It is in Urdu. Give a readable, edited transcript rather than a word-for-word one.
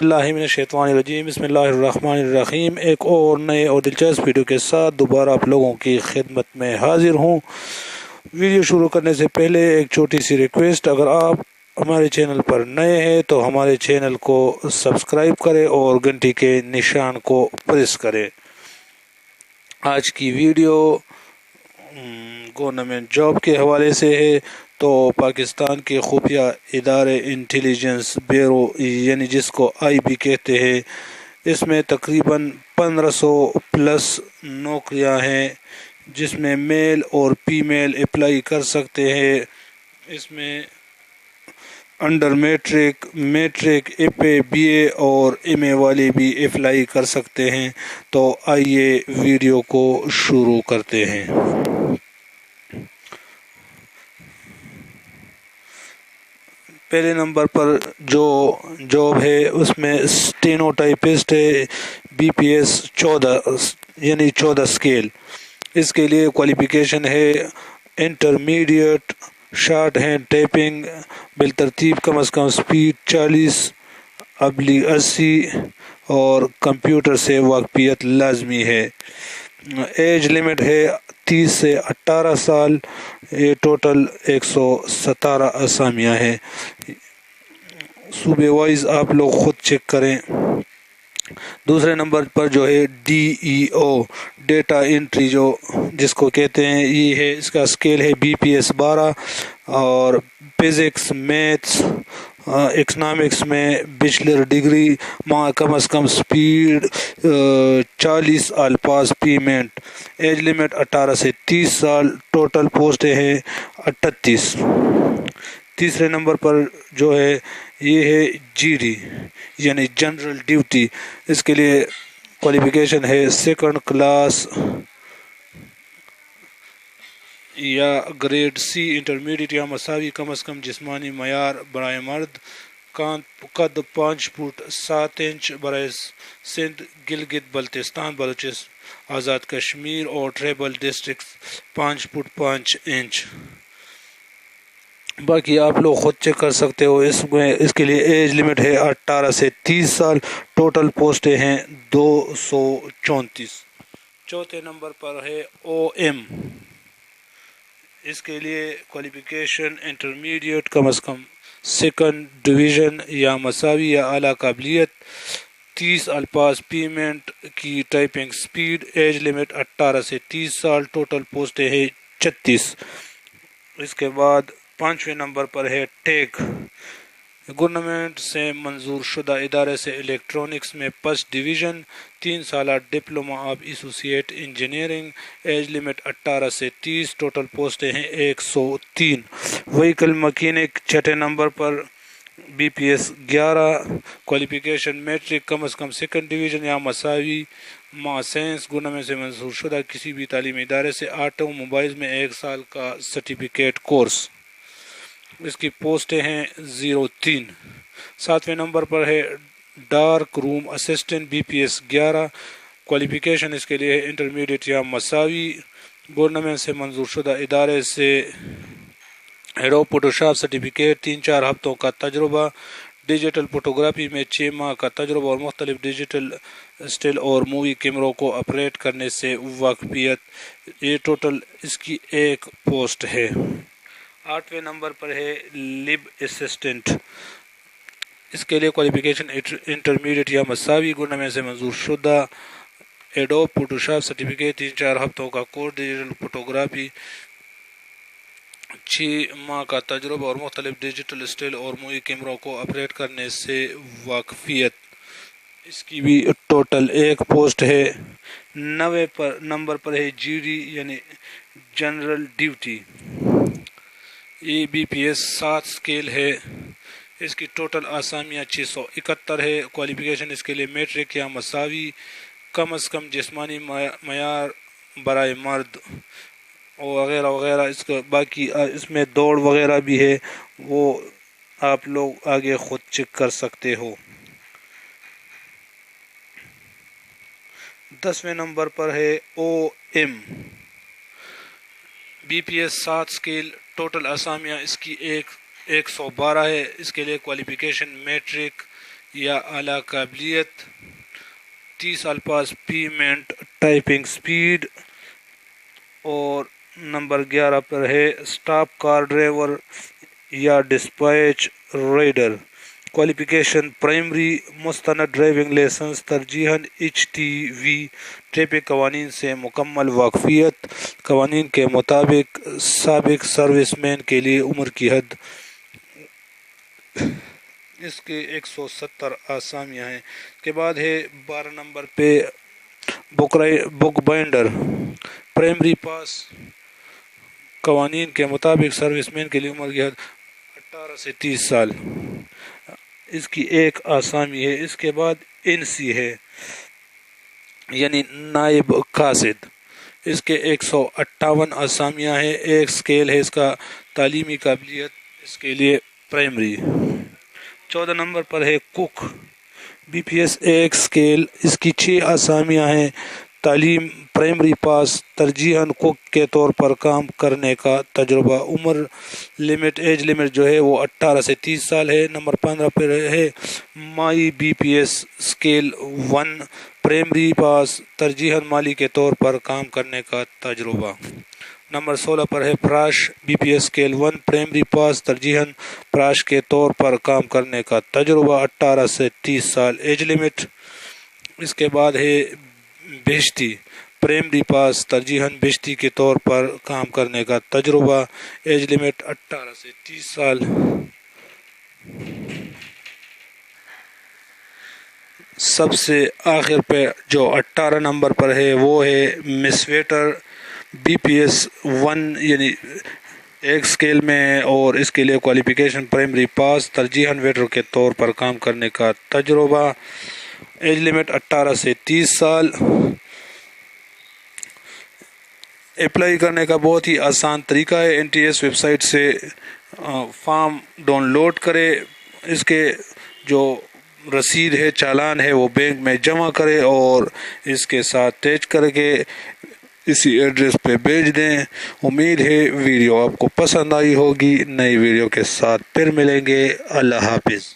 اللہ من الشیطان الرجیم، بسم اللہ الرحمن الرحیم۔ ایک اور نئے اور دلچسپ ویڈیو کے ساتھ دوبارہ آپ لوگوں کی خدمت میں حاضر ہوں۔ ویڈیو شروع کرنے سے پہلے ایک چھوٹی سی ریکویسٹ، اگر آپ ہمارے چینل پر نئے ہیں تو ہمارے چینل کو سبسکرائب کریں اور گھنٹی کے نشان کو پریس کریں۔ آج کی ویڈیو گورنمنٹ جاب کے حوالے سے ہے۔ تو پاکستان کے خفیہ ادارے انٹیلیجنس بیورو یعنی جس کو آئی بھی کہتے ہیں، اس میں تقریباً 1500+ نوکریاں ہیں، جس میں میل اور فیمیل اپلائی کر سکتے ہیں۔ اس میں under matric F A B A اور ایم اے والے بھی اپلائی کر سکتے ہیں۔ تو آئیے ویڈیو کو شروع کرتے ہیں۔ پہلے نمبر پر جو جاب ہے اس میں اسٹینو ٹائپسٹ ہے، BPS 14 یعنی 14 اسکیل۔ اس کے لیے کوالیفیکیشن ہے انٹرمیڈیٹ، شارٹ ہینڈ ٹائپنگ بالترتیب، کم از کم سپیڈ 40/80 اور کمپیوٹر سے واقفیت لازمی ہے۔ ایج لمٹ ہے 30 سے 18 سال۔ یہ ٹوٹل 117 اسامیاں ہیں۔ صوبے وائز آپ لوگ خود چیک کریں۔ دوسرے نمبر پر جو ہے DEO ڈیٹا انٹری جس کو کہتے ہیں، یہ ہے، اس کا اسکیل ہے BPS 12 اور فزکس، میتھس، اکنامکس میں بیچلر ڈگری، کم از کم سپیڈ 40 الفاظ پیمنٹ۔ ایج لمٹ 18 سے 30 سال۔ ٹوٹل پوسٹیں ہیں 38۔ تیسرے نمبر پر جو ہے یہ ہے GD یعنی جنرل ڈیوٹی۔ اس کے لیے کوالیفیکیشن ہے سیکنڈ کلاس یا گریڈ C، انٹرمیڈیٹ یا مساوی، کم از کم جسمانی معیار برائے مرد، قد 5 فٹ 7 انچ برائے سندھ، گلگت بلتستان بلوچستان آزاد کشمیر اور ٹرائبل ڈسٹرکٹ 5 فٹ 5 انچ۔ باقی آپ لوگ خود چیک کر سکتے ہو۔ اس کے لیے ایج لمٹ ہے 18 سے 30 سال۔ ٹوٹل پوسٹیں ہیں 234۔ چوتھے نمبر پر ہے OM۔ اس کے لیے کوالیفیکیشن انٹرمیڈیٹ، کم از کم سیکنڈ ڈویژن یا مساوی یا اعلیٰ قابلیت، 30 الفاظ پیمنٹ کی ٹائپنگ سپیڈ۔ ایج لمٹ 18 سے 30 سال۔ ٹوٹل پوسٹیں ہیں 36۔ اس کے بعد 5ویں نمبر پر ہے ٹیک۔ گورنمنٹ سے منظور شدہ ادارے سے الیکٹرانکس میں فرسٹ ڈویژن، 3 سالہ diploma of associate engineering. Age limit 18 سے 30۔ ٹوٹل پوسٹیں ہیں 103۔ وہیکل مکینک 6 نمبر پر BPS 11۔ کوالیفیکیشن میٹرک، کم از کم سیکنڈ ڈویژن یا مساوی مع سائنس۔ گورنمنٹ سے منظور شدہ کسی بھی تعلیمی ادارے سے آٹو موبائلز میں 1 سال کا سرٹیفکیٹ کورس۔ اس کی پوسٹیں ہیں 03۔ 7ویں نمبر پر ہے ڈارک روم اسسٹنٹ، BPS 11۔ کوالیفیکیشن اس کے لیے انٹرمیڈیٹ یا مساوی۔ گورنمنٹ سے منظور شدہ ادارے سے ایڈوب فوٹوشاپ سرٹیفکیٹ، 3-4 ہفتوں کا تجربہ، ڈیجیٹل فوٹوگرافی میں 6 ماہ کا تجربہ اور مختلف ڈیجیٹل اسٹل اور مووی کیمروں کو آپریٹ کرنے سے واقفیت۔ یہ ٹوٹل اس کی 1 پوسٹ ہے۔ 8ویں نمبر پر ہے لیب اسسٹنٹ۔ اس کے لیے کوالیفیکیشن انٹرمیڈیٹ یا مساوی۔ گورنمنٹ سے منظور شدہ ایڈوب فوٹوشاپ سرٹیفکیٹ، 3-4 ہفتوں کا کورس، ڈیجیٹل فوٹوگرافی، 6 ماہ کا تجربہ اور مختلف ڈیجیٹل اسٹل اور مووی کیمروں کو آپریٹ کرنے سے واقفیت۔ اس کی بھی ٹوٹل 1 پوسٹ ہے۔ 9ویں نمبر پر ہے GD یعنی جنرل ڈیوٹی۔ یہ BPS 7 اسکیل ہے۔ اس کی ٹوٹل آسامیاں 671 ہے۔ کوالیفیکیشن اس کے لیے میٹرک یا مساوی، کم از کم جسمانی معیار برائے مرد اور وغیرہ وغیرہ۔ باقی اس میں دوڑ وغیرہ بھی ہے، وہ آپ لوگ آگے خود چیک کر سکتے ہو۔ 10ویں نمبر پر ہے OM۔ BPS 7 scale. ٹوٹل اسامیاں اس کی 112 ہے۔ اس کے لیے کوالیفیکیشن میٹرک یا اعلیٰ قابلیت، 30 الفاظ پیمنٹ ٹائپنگ سپیڈ، اور نمبر 11 پر ہے اسٹاپ کار ڈرائیور یا ڈسپیچ ریڈر، کوالیفیکیشن پرائمری، مستند ڈرائیونگ لائسنس، ترجیحاً HTV، ٹریفک قوانین سے مکمل واقفیت، قوانین کے مطابق سابق سروس مین کے لیے عمر کی حد۔ اس کے 170 آسامیاں ہیں۔ اس کے بعد ہے 12 نمبر پہ بک بائنڈر، پرائمری پاس، قوانین کے مطابق سروس مین کے لیے عمر کی حد 18 سے 30 سال، اس کی ایک آسامی ہے۔ اس کے بعد NC ہے، یعنی نائب قاصد، اس کے 158 آسامیاں ہیں۔ ایک سکیل ہے اس کا، تعلیمی قابلیت، اس کے لیے پرائمری۔ 14 نمبر پر ہے کک، BPS ایک سکیل، اس کی 6 آسامیاں ہیں۔ تعلیم پرائمری پاس، ترجیحاً کک کے طور پر کام کرنے کا تجربہ، عمر لمٹ، ایج لمٹ جو ہے وہ 18 سے 30 سال ہے۔ نمبر 15 پر ہے مائی BPS اسکیل 1، پرائمری پاس، ترجیحاً مالی کے طور پر کام کرنے کا تجربہ۔ نمبر 16 پر ہے پراش، BPS اسکیل 1، پرائمری پاس، ترجیحاً پراش کے طور پر کام کرنے کا تجربہ، 18 سے 30 سال، ایج لمٹ۔ اس کے بعد ہے بہشتی، پرائمری پاس، ترجیحاً بہشتی کے طور پر کام کرنے کا تجربہ، ایج لمٹ 18 سے 30 سال۔ سب سے آخر پہ جو 18 نمبر پر ہے وہ ہے مس ویٹر، BPS 1، یعنی ایک سکیل میں ہے، اور اس کے لیے کوالیفیکیشن پرائمری پاس، ترجیحاً ویٹر کے طور پر کام کرنے کا تجربہ، ایج لمٹ 18 سے 30 سال۔ اپلائی کرنے کا بہت ہی آسان طریقہ ہے، NTS ویب سائٹ سے فارم ڈاؤن لوڈ کرے، اس کے جو رسید ہے، چالان ہے، وہ بینک میں جمع کرے اور اس کے ساتھ اٹیچ کر کے اسی ایڈریس پہ بھیج دیں۔ امید ہے ویڈیو آپ کو پسند آئی ہوگی۔ نئی ویڈیو کے ساتھ پھر ملیں گے۔ اللہ حافظ۔